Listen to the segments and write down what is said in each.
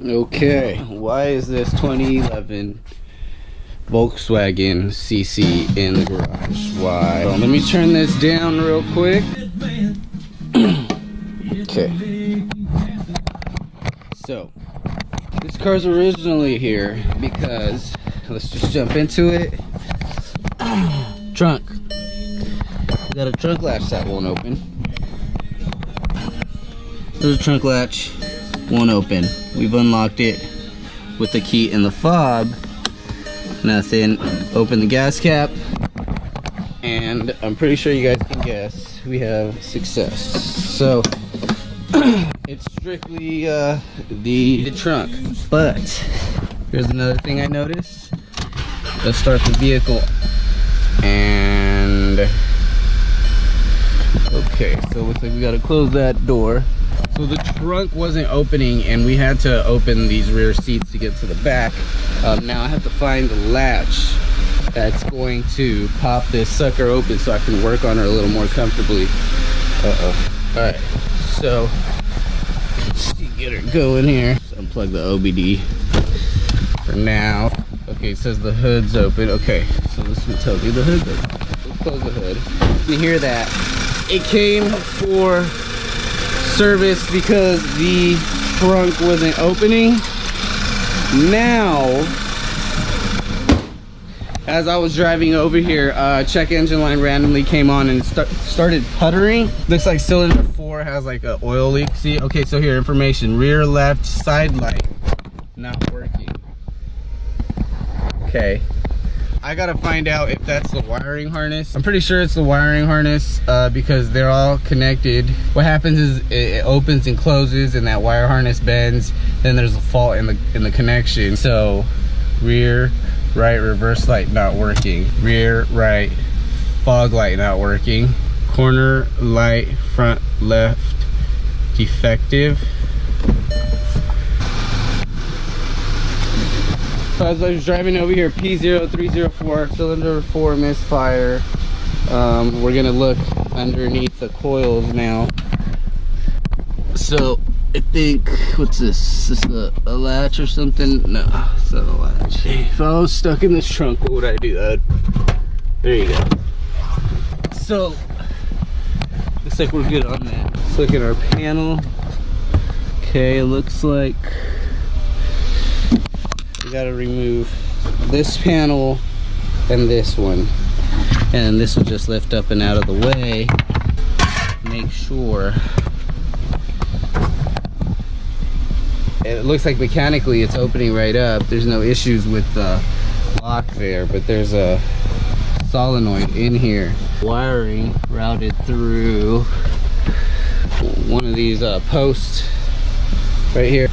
Okay, why is this 2011 Volkswagen CC in the garage? Why? So let me turn this down real quick. Okay. So, this car's originally here because, let's just jump into it. Trunk. We got a trunk latch that won't open. There's a trunk latch, won't open. We've unlocked it with the key in the fob. Nothing. Open the gas cap, and I'm pretty sure you guys can guess we have success. So it's strictly the trunk. But here's another thing I noticed. Let's start the vehicle. And okay, so it looks like we gotta close that door. So the trunk wasn't opening, and we had to open these rear seats to get to the back. Now I have to find the latch that's going to pop this sucker open so I can work on her a little more comfortably. All right, so let's get her going here. Just unplug the OBD for now. Okay, it says the hood's open. Okay, so this one tells you the hood's open. Let's close the hood. You hear that? It came for service because the trunk wasn't opening. Now, as I was driving over here, check engine line randomly came on and started puttering. Looks like cylinder 4 has like an oil leak. See? Okay, so here, information. Rear left side light not working. Okay. I gotta find out if that's the wiring harness. I'm pretty sure it's the wiring harness because they're all connected. What happens is it opens and closes and that wire harness bends. Then there's a fault in the connection. So rear right reverse light not working. Rear right fog light not working. Corner light front left defective. As I was driving over here, P0304, cylinder 4 misfire. We're gonna look underneath the coils now. So I think, what's this? Is this a latch or something? No, it's not a latch. If I was stuck in this trunk, what would I do? There you go. So looks like we're good on that. Let's look at our panel. Okay, it looks like we gotta remove this panel and this one, and this will just lift up and out of the way. Make sure. It looks like mechanically it's opening right up. There's no issues with the lock there, but there's a solenoid in here. Wiring routed through one of these posts right here.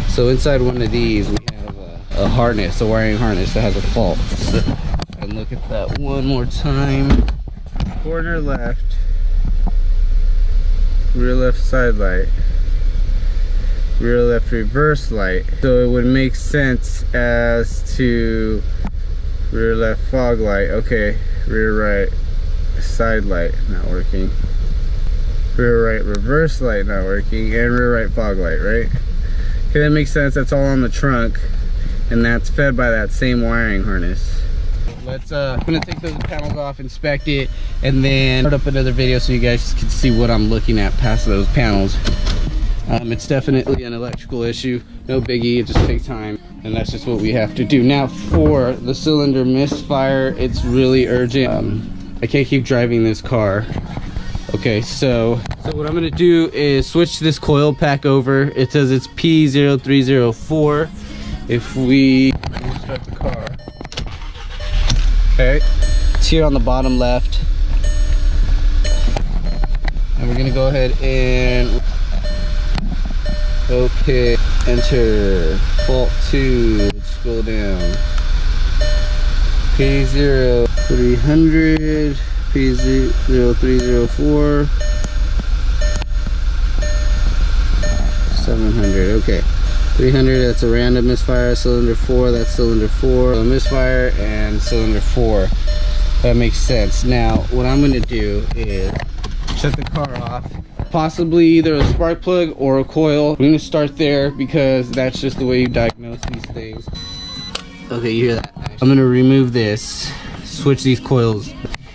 So inside one of these we have a harness, a wiring harness that has a fault. So, and look at that one more time. Corner left, rear left side light, rear left reverse light. So it would make sense as to rear left fog light. Okay, rear right side light not working, rear right reverse light not working, and rear right fog light, right? Okay, that makes sense. That's all on the trunk, and that's fed by that same wiring harness. Let's I'm gonna take those panels off, inspect it, and then start up another video so you guys can see what I'm looking at past those panels. It's definitely an electrical issue, no biggie, it just takes time, and that's just what we have to do. Now for the cylinder misfire, it's really urgent. I can't keep driving this car. Okay, so what I'm gonna do is switch this coil pack over. It says it's P0304. If we start the car, okay, it's here on the bottom left, and we're gonna go ahead and okay, enter fault 2. Let's scroll down. P0300, P0304, 700. Okay, 300, that's a random misfire. Cylinder 4, that's cylinder 4. So misfire and cylinder 4. That makes sense. Now, what I'm going to do is shut the car off. possibly either a spark plug or a coil. I'm gonna start there because that's just the way you diagnose these things. Okay, you hear that? I'm gonna remove this, switch these coils.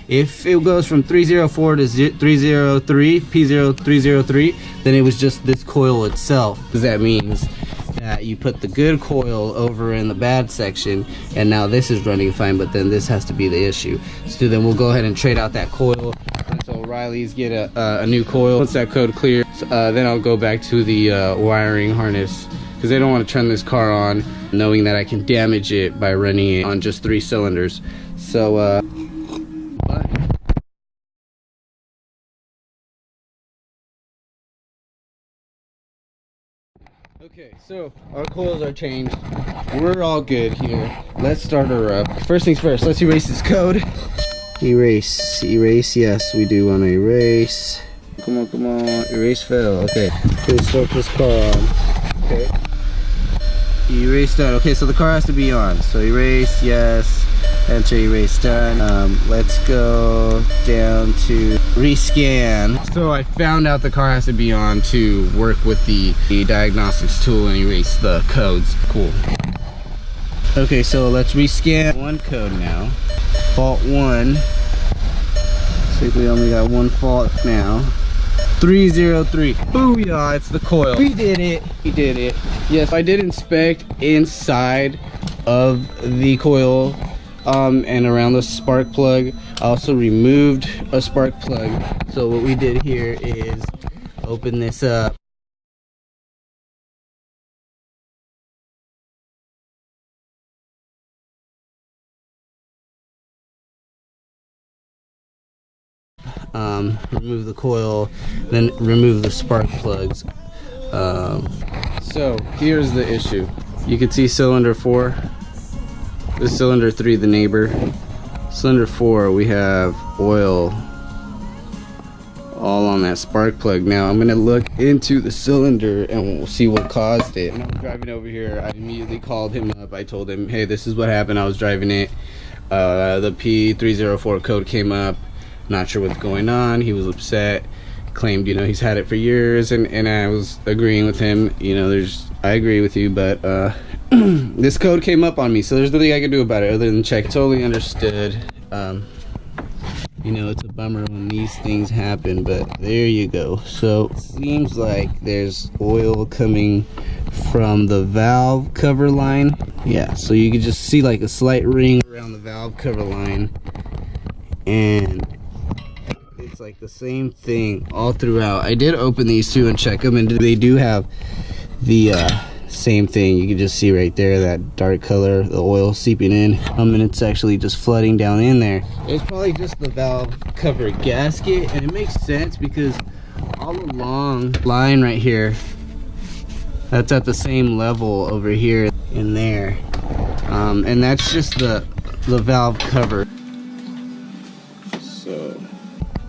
If it goes from 304 to 303, P0303, then it was just this coil itself. That means that you put the good coil over in the bad section, and now this is running fine, but then this has to be the issue. So then we'll go ahead and trade out that coil until Riley's get a new coil. Once that code clears, then I'll go back to the wiring harness, because they don't want to turn this car on knowing that I can damage it by running it on just 3 cylinders. So okay, so our coils are changed. We're all good here. Let's start her up. First things first, let's erase this code. Erase, yes, we do want to erase. Come on, erase fail. Okay, please start this car on. Okay, erase done. Okay, so the car has to be on. So erase, yes, enter, erase done. Let's go down to rescan. So I found out the car has to be on to work with the diagnostics tool and erase the codes. Cool. Okay, so let's rescan one code now. Fault 1. So we only got one fault now. 303. Booyah, it's the coil. We did it. We did it. Yes, I did inspect inside of the coil and around the spark plug. I also removed a spark plug. So what we did here is open this up. Remove the coil, then remove the spark plugs. So here's the issue. You can see cylinder 4. This is cylinder 3, the neighbor. Cylinder 4, we have oil all on that spark plug. Now I'm gonna look into the cylinder and we'll see what caused it. When I was driving over here, I immediately called him up. I told him, hey, this is what happened. I was driving it. The P304 code came up. Not sure what's going on. He was upset, claimed, you know, he's had it for years, and I was agreeing with him. You know, I agree with you, but this code came up on me, so there's nothing I can do about it other than check. Totally understood. You know, it's a bummer when these things happen, but there you go. So it seems like there's oil coming from the valve cover line. Yeah, so you can just see like a slight ring around the valve cover line, and it's like the same thing all throughout. I did open these two and check them, and they do have the same thing. You can just see right there that dark color, the oil seeping in, and it's actually just flooding down in there. It's probably just the valve cover gasket, and it makes sense because all along the line right here, that's at the same level over here and there, and that's just the valve cover. So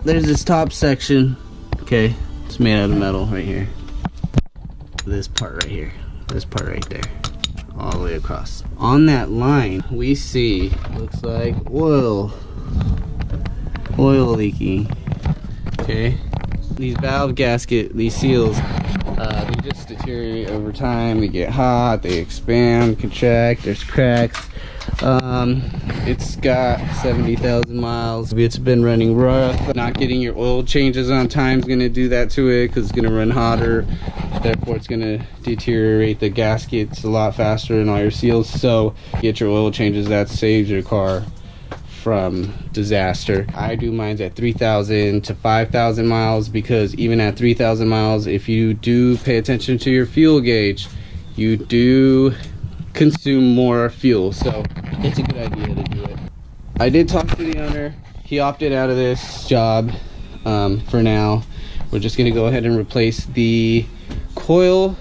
there's this top section. Okay, it's made out of metal right here. This part right here, this part right there, all the way across. On that line we see, looks like oil leaking. Okay, these valve gasket, these seals, they just deteriorate over time. They get hot, they expand, contract, there's cracks. It's got 70,000 miles. It's been running rough. Not getting your oil changes on time is going to do that to it, because it's going to run hotter. Therefore, it's going to deteriorate the gaskets a lot faster and all your seals. So get your oil changes. That saves your car from disaster. I do mine at 3,000 to 5,000 miles, because even at 3,000 miles, if you do pay attention to your fuel gauge, you do consume more fuel. So it's a good idea to do it. I did talk to the owner. He opted out of this job for now. We're just going to go ahead and replace the coil,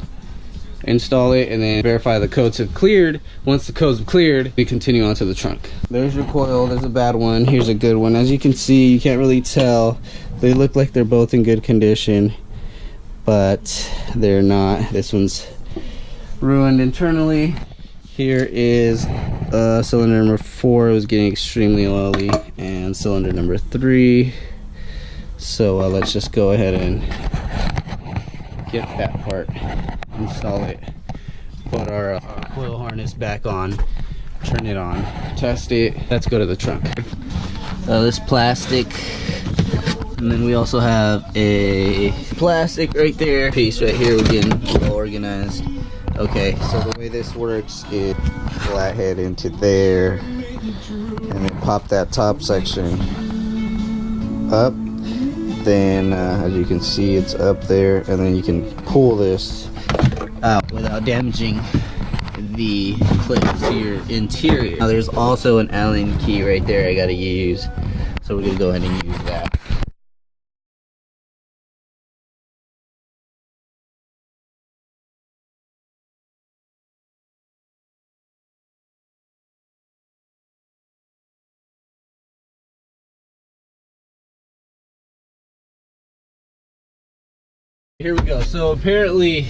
install it, and then verify the codes have cleared. Once the codes have cleared, we continue on to the trunk. There's your coil. There's a bad one. Here's a good one. As you can see, you can't really tell. They look like they're both in good condition, but they're not. This one's ruined internally. Here is cylinder number 4. It was getting extremely oily, and cylinder number 3. So let's just go ahead and skip that part, install it, put our coil harness back on, turn it on, test it. Let's go to the trunk. This plastic, and then we also have a plastic right there, piece right here. We're getting well organized. Okay, so the way this works is flathead into there, and then pop that top section up. Then as you can see, it's up there, and then you can pull this out without damaging the clips to your interior. Now there's also an Allen key right there I gotta use, so we're gonna go ahead and use that. Here we go. So apparently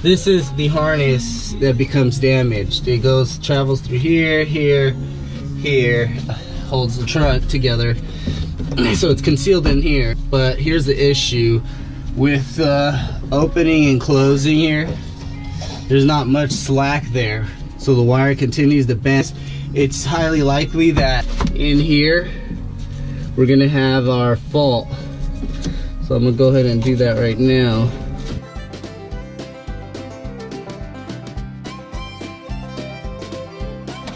this is the harness that becomes damaged. It travels through here, here, here, holds the trunk together. So it's concealed in here. But here's the issue with opening and closing here. There's not much slack there, so the wire continues to bend. It's highly likely that in here we're gonna have our fault. So I'm gonna go ahead and do that right now.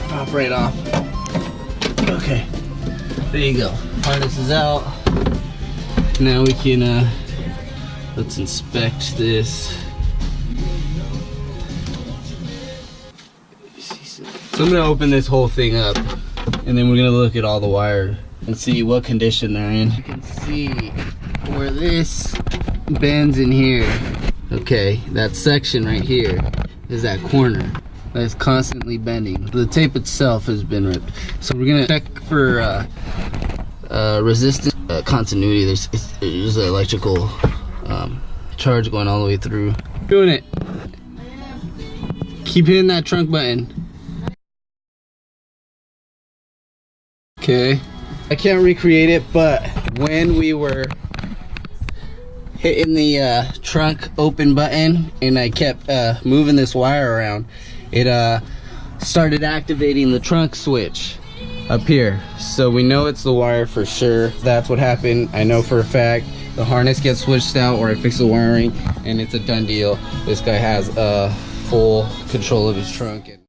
Pop right off. Okay, there you go. Harness is out. Now we can let's inspect this. So I'm gonna open this whole thing up, and then we're gonna look at all the wire and see what condition they're in. You can see where this bends in here. Okay, that section right here is that corner that's constantly bending. The tape itself has been ripped. So we're gonna check for resistance, continuity. There's an electrical charge going all the way through. Doing it. Keep hitting that trunk button. Okay, I can't recreate it, but when we were hitting the trunk open button and I kept moving this wire around, it started activating the trunk switch up here. So we know it's the wire for sure. That's what happened. I know for a fact. The harness gets switched out, or I fix the wiring, and it's a done deal. This guy has full control of his trunk.